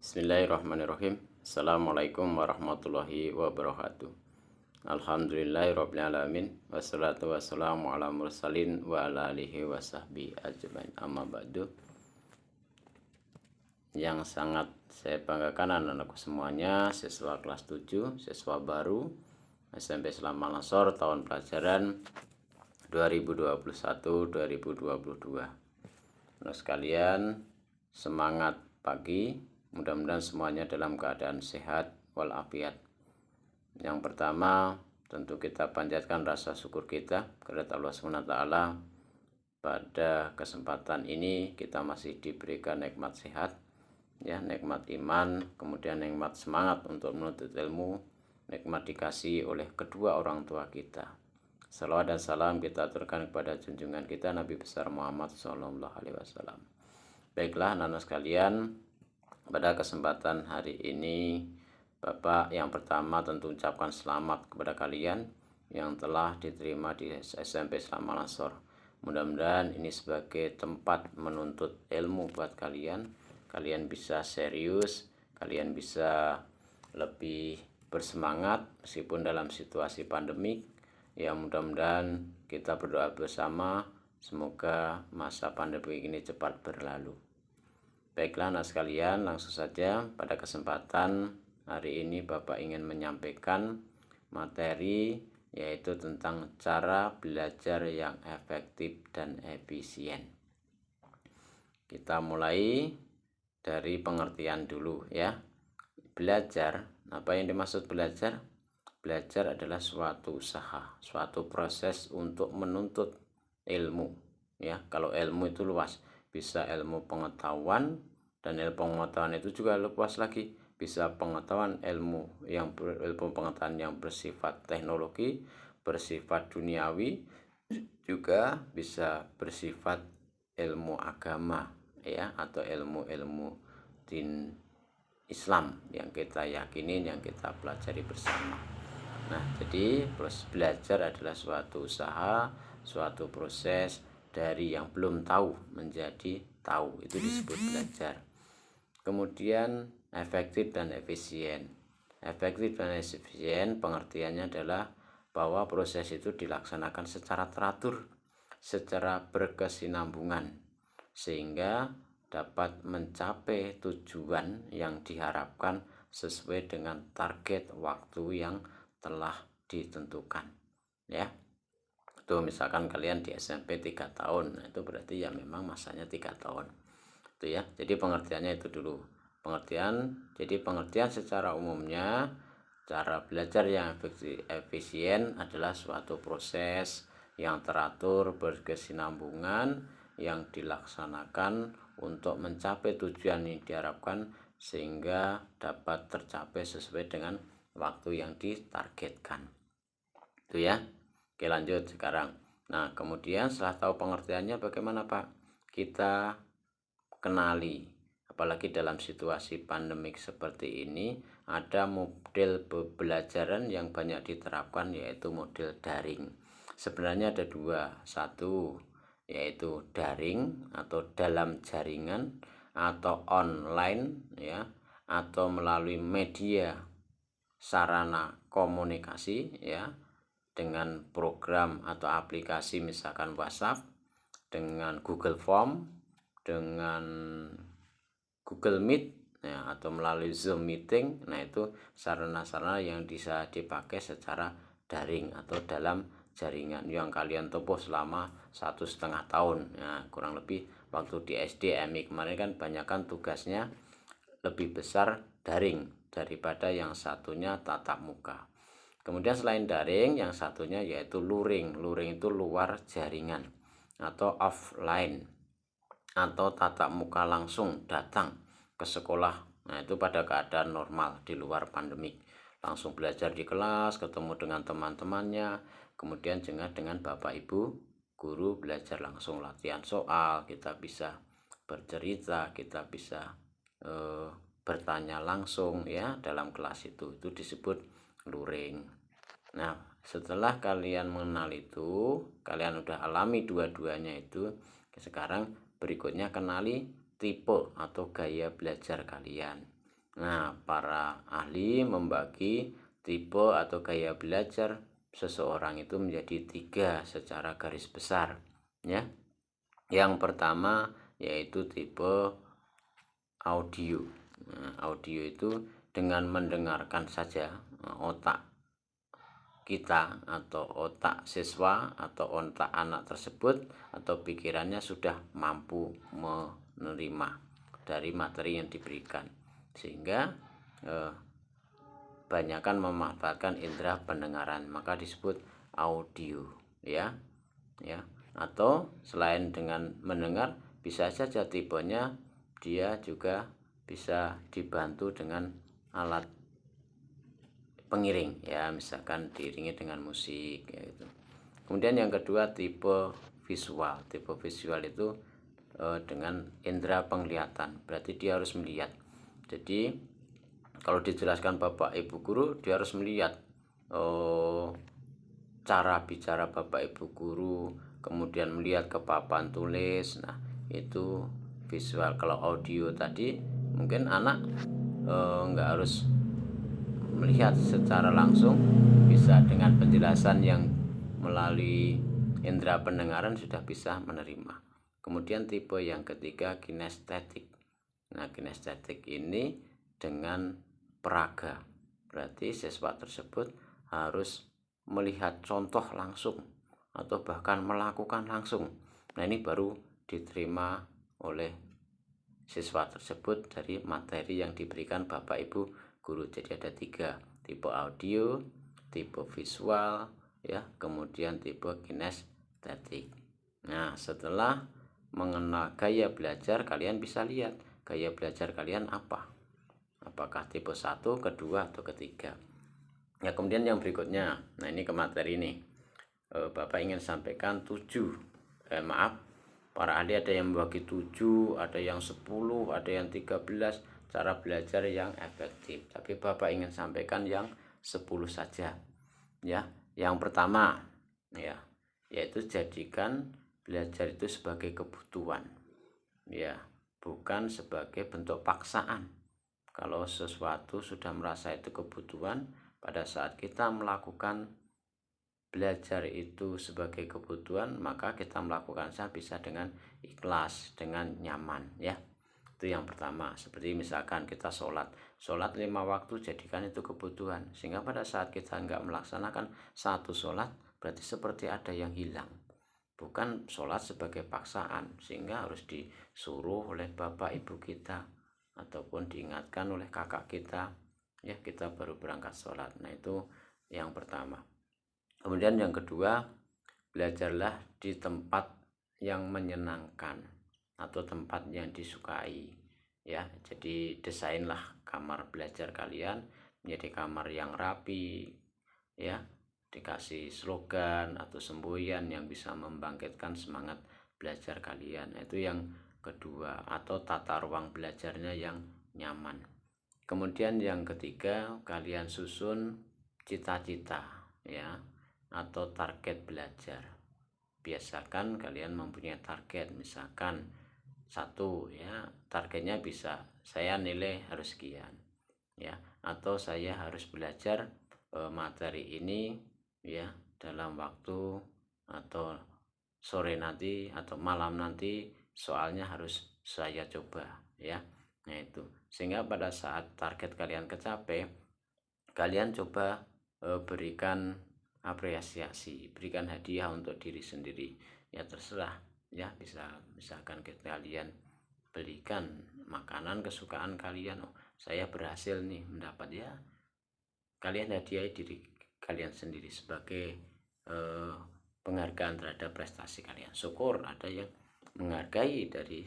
Bismillahirrahmanirrahim. Assalamualaikum warahmatullahi wabarakatuh. Alhamdulillahirabbil alamin wassalatu wassalamu ala mursalin wa ala alihi wa sahbihi ajmain. Amma ba'du. Yang sangat saya banggakan anak-anakku semuanya, siswa kelas 7, siswa baru SMP Islam Al-Ansor tahun pelajaran 2021-2022. Nah, sekalian semangat pagi. Mudah-mudahan semuanya dalam keadaan sehat walafiat. Yang pertama, tentu kita panjatkan rasa syukur kita kepada Allah SWT. Pada kesempatan ini kita masih diberikan nikmat sehat, ya, nikmat iman, kemudian nikmat semangat untuk menuntut ilmu, nikmat dikasih oleh kedua orang tua kita. Salawat dan salam kita aturkan kepada junjungan kita Nabi besar Muhammad SAW. Baiklah anak-anak sekalian, pada kesempatan hari ini Bapak yang pertama tentu ucapkan selamat kepada kalian yang telah diterima di SMP Islam Al-Ansor. Mudah-mudahan ini sebagai tempat menuntut ilmu buat kalian. Kalian bisa serius, kalian bisa lebih bersemangat meskipun dalam situasi pandemik. Ya, mudah-mudahan kita berdoa bersama semoga masa pandemi ini cepat berlalu. Baiklah anak sekalian, langsung saja pada kesempatan hari ini Bapak ingin menyampaikan materi yaitu tentang cara belajar yang efektif dan efisien. Kita mulai dari pengertian dulu ya. Belajar, apa yang dimaksud belajar? Belajar adalah suatu usaha, suatu proses untuk menuntut ilmu ya. Kalau ilmu itu luas, bisa ilmu pengetahuan, dan ilmu pengetahuan itu juga luas lagi, bisa pengetahuan ilmu pengetahuan yang bersifat teknologi, bersifat duniawi, juga bisa bersifat ilmu agama ya, atau ilmu-ilmu din Islam yang kita yakini, yang kita pelajari bersama. Nah, jadi proses belajar adalah suatu usaha, suatu proses dari yang belum tahu menjadi tahu, itu disebut belajar. Kemudian efektif dan efisien. Efektif dan efisien pengertiannya adalah bahwa proses itu dilaksanakan secara teratur, secara berkesinambungan, sehingga dapat mencapai tujuan yang diharapkan sesuai dengan target waktu yang telah ditentukan ya. Itu misalkan kalian di SMP 3 tahun, nah itu berarti ya memang masanya 3 tahun itu ya. Jadi pengertiannya itu dulu. Pengertian secara umumnya, cara belajar yang efisien adalah suatu proses yang teratur, berkesinambungan, yang dilaksanakan untuk mencapai tujuan yang diharapkan sehingga dapat tercapai sesuai dengan waktu yang ditargetkan. Itu ya. Oke, lanjut sekarang. Nah, kemudian setelah tahu pengertiannya bagaimana Pak? Kita kenali, apalagi dalam situasi pandemik seperti ini, ada model pembelajaran yang banyak diterapkan yaitu model daring. Sebenarnya ada dua, satu yaitu daring atau dalam jaringan atau online ya, atau melalui media sarana komunikasi ya, dengan program atau aplikasi misalkan WhatsApp, dengan Google Form, dengan Google Meet ya, atau melalui Zoom meeting. Nah, itu sarana-sarana yang bisa dipakai secara daring atau dalam jaringan yang kalian tempuh selama 1,5 tahun ya, kurang lebih. Waktu di SD MI kemarin kan banyakkan tugasnya lebih besar daring daripada yang satunya tatap muka. Kemudian selain daring, yang satunya yaitu luring. Luring itu luar jaringan atau offline, atau tatap muka langsung datang ke sekolah. Nah, itu pada keadaan normal di luar pandemik. Langsung belajar di kelas, ketemu dengan teman-temannya, kemudian juga dengan Bapak Ibu guru belajar langsung, latihan soal, kita bisa bercerita, kita bisa bertanya langsung ya dalam kelas itu disebut luring. Nah, setelah kalian mengenal itu, kalian udah alami dua-duanya itu, sekarang berikutnya kenali tipe atau gaya belajar kalian. Nah, para ahli membagi tipe atau gaya belajar seseorang itu menjadi 3 secara garis besar, ya. Yang pertama yaitu tipe audio. Nah, audio itu dengan mendengarkan saja, otak kita atau otak siswa atau otak anak tersebut atau pikirannya sudah mampu menerima dari materi yang diberikan, sehingga banyakkan memanfaatkan indera pendengaran, maka disebut audio, ya. Atau selain dengan mendengar, bisa saja tipenya dia juga bisa dibantu dengan alat pengiring, ya, misalkan diiringi dengan musik, ya, gitu. Kemudian yang kedua tipe visual. Tipe visual itu dengan indera penglihatan, berarti dia harus melihat. Jadi kalau dijelaskan Bapak Ibu guru, dia harus melihat cara bicara Bapak Ibu guru, kemudian melihat ke papan tulis. Nah, itu visual. Kalau audio tadi mungkin anak nggak harus melihat secara langsung, bisa dengan penjelasan yang melalui indera pendengaran sudah bisa menerima. Kemudian tipe yang ketiga kinestetik. Nah, kinestetik ini dengan peraga, berarti siswa tersebut harus melihat contoh langsung atau bahkan melakukan langsung. Nah, ini baru diterima oleh siswa tersebut dari materi yang diberikan Bapak Ibu guru. Jadi ada 3, tipe audio, tipe visual, ya, kemudian tipe kinestetik. Nah, setelah mengenal gaya belajar, kalian bisa lihat gaya belajar kalian apa, apakah tipe 1, kedua, atau ketiga. Ya, kemudian yang berikutnya, nah ini ke materi ini, Bapak ingin sampaikan 7, para ahli ada yang membagi 7, ada yang 10, ada yang 13 cara belajar yang efektif, tapi Bapak ingin sampaikan yang 10 saja, ya. Yang pertama, ya, yaitu jadikan belajar itu sebagai kebutuhan, ya, bukan sebagai bentuk paksaan. Kalau sesuatu sudah merasa itu kebutuhan, pada saat kita melakukan belajar itu sebagai kebutuhan, maka kita melakukan bisa dengan ikhlas, dengan nyaman, ya. Itu yang pertama. Seperti misalkan kita sholat 5 waktu, jadikan itu kebutuhan, sehingga pada saat kita enggak melaksanakan satu sholat, berarti seperti ada yang hilang. Bukan sholat sebagai paksaan, sehingga harus disuruh oleh bapak ibu kita ataupun diingatkan oleh kakak kita, ya, kita baru berangkat sholat. Nah, itu yang pertama. Kemudian yang kedua, belajarlah di tempat yang menyenangkan atau tempat yang disukai, ya. Jadi desainlah kamar belajar kalian menjadi kamar yang rapi, ya, dikasih slogan atau semboyan yang bisa membangkitkan semangat belajar kalian. Itu yang kedua, atau tata ruang belajarnya yang nyaman. Kemudian yang ketiga, kalian susun cita-cita, ya, atau target belajar. Biasakan kalian mempunyai target, misalkan 1, ya, targetnya bisa saya nilai harus sekian, ya, atau saya harus belajar materi ini, ya, dalam waktu atau sore nanti atau malam nanti soalnya harus saya coba, ya. Nah, itu sehingga pada saat target kalian kecapai, kalian coba berikan apresiasi, berikan hadiah untuk diri sendiri, ya, terserah, ya, bisa misalkan kalian belikan makanan kesukaan kalian, saya berhasil nih mendapat, ya, kalian hadiahi diri kalian sendiri sebagai penghargaan terhadap prestasi kalian. Syukur ada yang menghargai dari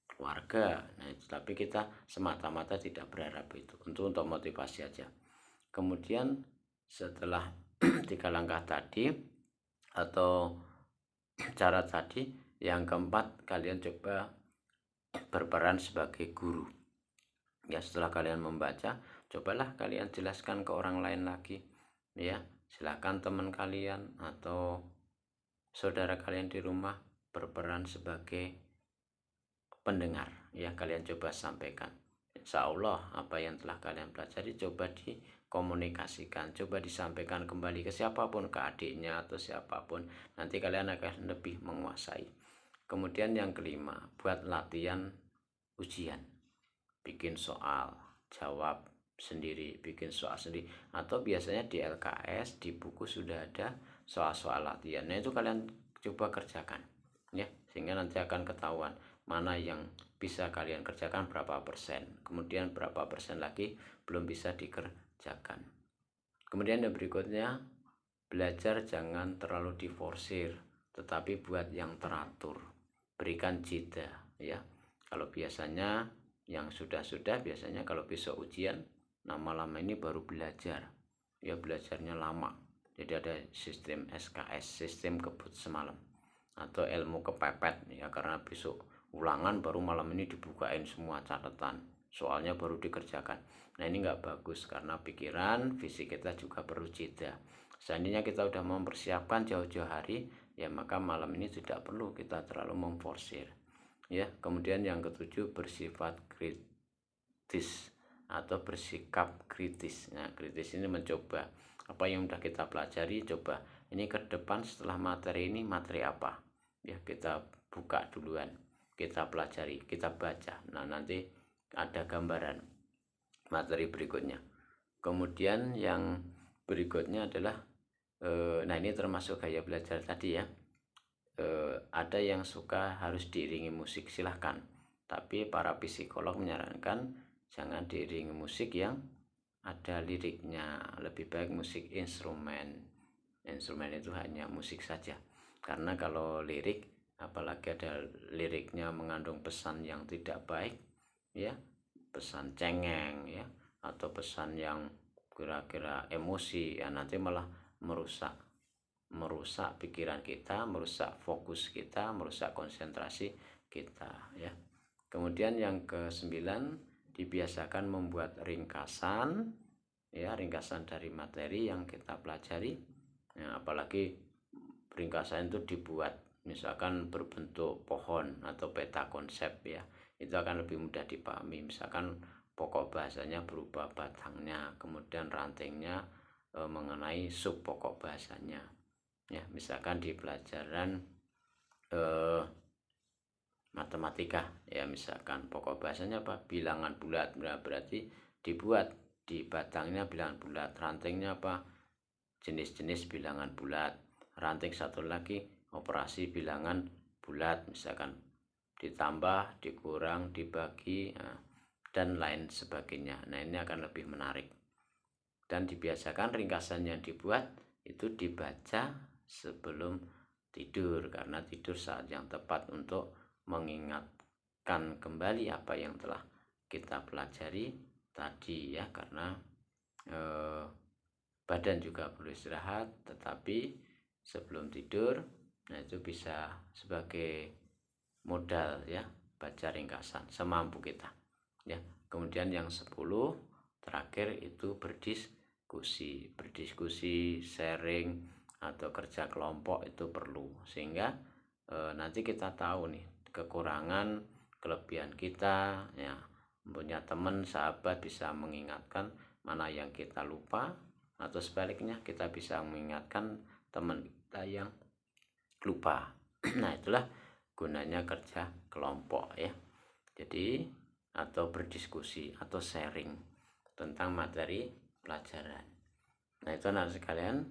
keluarga. Nah, tapi kita semata-mata tidak berharap itu, untuk motivasi aja. Kemudian setelah 3 langkah tadi atau cara tadi, yang keempat, kalian coba berperan sebagai guru, ya. Setelah kalian membaca, cobalah kalian jelaskan ke orang lain lagi, ya. Silakan teman kalian atau saudara kalian di rumah berperan sebagai pendengar, ya, kalian coba sampaikan. insya Allah apa yang telah kalian pelajari coba dikomunikasikan, coba disampaikan kembali ke siapapun, ke adiknya atau siapapun, nanti kalian akan lebih menguasai. Kemudian yang kelima, buat latihan ujian, bikin soal, jawab sendiri, bikin soal sendiri, atau biasanya di LKS di buku sudah ada soal-soal latihan. Nah itu kalian coba kerjakan ya, sehingga nanti akan ketahuan mana yang bisa kalian kerjakan berapa persen, kemudian berapa persen lagi belum bisa dikerjakan. Kemudian yang berikutnya, belajar jangan terlalu diforsir, tetapi buat yang teratur, berikan jeda ya. Kalau biasanya yang sudah biasanya kalau besok ujian, nah malam ini baru belajar ya, belajarnya lama, jadi ada sistem SKS, sistem kebut semalam, atau ilmu kepepet ya, karena besok ulangan baru malam ini dibukain semua catatan, soalnya baru dikerjakan. Nah ini nggak bagus, karena pikiran fisik kita juga perlu jeda. Seandainya kita udah mempersiapkan jauh-jauh hari ya, maka malam ini tidak perlu kita terlalu memforsir ya. Kemudian yang ketujuh, bersifat kritis atau bersikap kritis. Nah kritis ini mencoba apa yang udah kita pelajari, coba ini ke depan setelah materi ini materi apa ya, kita buka duluan, kita pelajari, kita baca, nah nanti ada gambaran materi berikutnya. Kemudian yang berikutnya adalah nah ini termasuk gaya belajar tadi ya, ada yang suka harus diiringi musik, silahkan, tapi para psikolog menyarankan jangan diiringi musik yang ada liriknya, lebih baik musik instrumen itu hanya musik saja, karena kalau lirik, apalagi ada liriknya mengandung pesan yang tidak baik ya, pesan cengeng ya, atau pesan yang kira-kira emosi ya, nanti malah merusak pikiran kita, merusak fokus kita, merusak konsentrasi kita ya. Kemudian yang ke-9, dibiasakan membuat ringkasan ya, ringkasan dari materi yang kita pelajari ya, apalagi ringkasan itu dibuat misalkan berbentuk pohon atau peta konsep ya, itu akan lebih mudah dipahami. Misalkan pokok bahasanya berupa batangnya, kemudian rantingnya mengenai sub pokok bahasanya ya. Misalkan di pelajaran matematika ya, misalkan pokok bahasanya apa, bilangan bulat, berarti dibuat di batangnya bilangan bulat, rantingnya apa, jenis-jenis bilangan bulat, ranting satu lagi operasi bilangan bulat, misalkan ditambah, dikurang, dibagi dan lain sebagainya. Nah ini akan lebih menarik, dan dibiasakan ringkasan yang dibuat itu dibaca sebelum tidur, karena tidur saat yang tepat untuk mengingatkan kembali apa yang telah kita pelajari tadi ya, karena badan juga perlu istirahat, tetapi sebelum tidur nah itu bisa sebagai modal ya, baca ringkasan semampu kita ya. Kemudian yang 10 terakhir itu berdiskusi, sharing atau kerja kelompok itu perlu, sehingga nanti kita tahu nih kekurangan kelebihan kita ya, punya teman sahabat bisa mengingatkan mana yang kita lupa, atau sebaliknya kita bisa mengingatkan teman kita yang lupa. Nah itulah gunanya kerja kelompok ya, jadi atau berdiskusi atau sharing tentang materi pelajaran. Nah itu anak sekalian,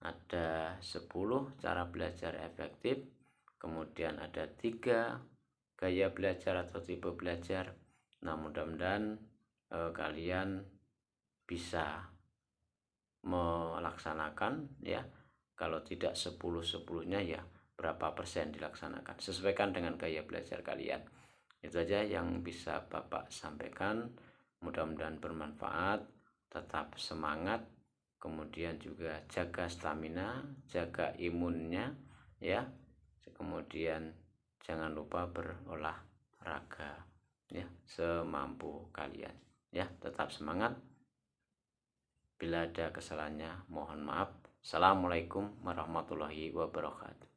ada 10 cara belajar efektif, kemudian ada 3 gaya belajar atau tipe belajar. Nah mudah-mudahan kalian bisa melaksanakan ya, kalau tidak 10-10-nya ya berapa persen dilaksanakan, sesuaikan dengan gaya belajar kalian. Itu aja yang bisa Bapak sampaikan, mudah-mudahan bermanfaat, tetap semangat, kemudian juga jaga stamina, jaga imunnya ya, kemudian jangan lupa berolahraga ya semampu kalian ya, tetap semangat. Bila ada kesalahannya mohon maaf. Assalamualaikum warahmatullahi wabarakatuh.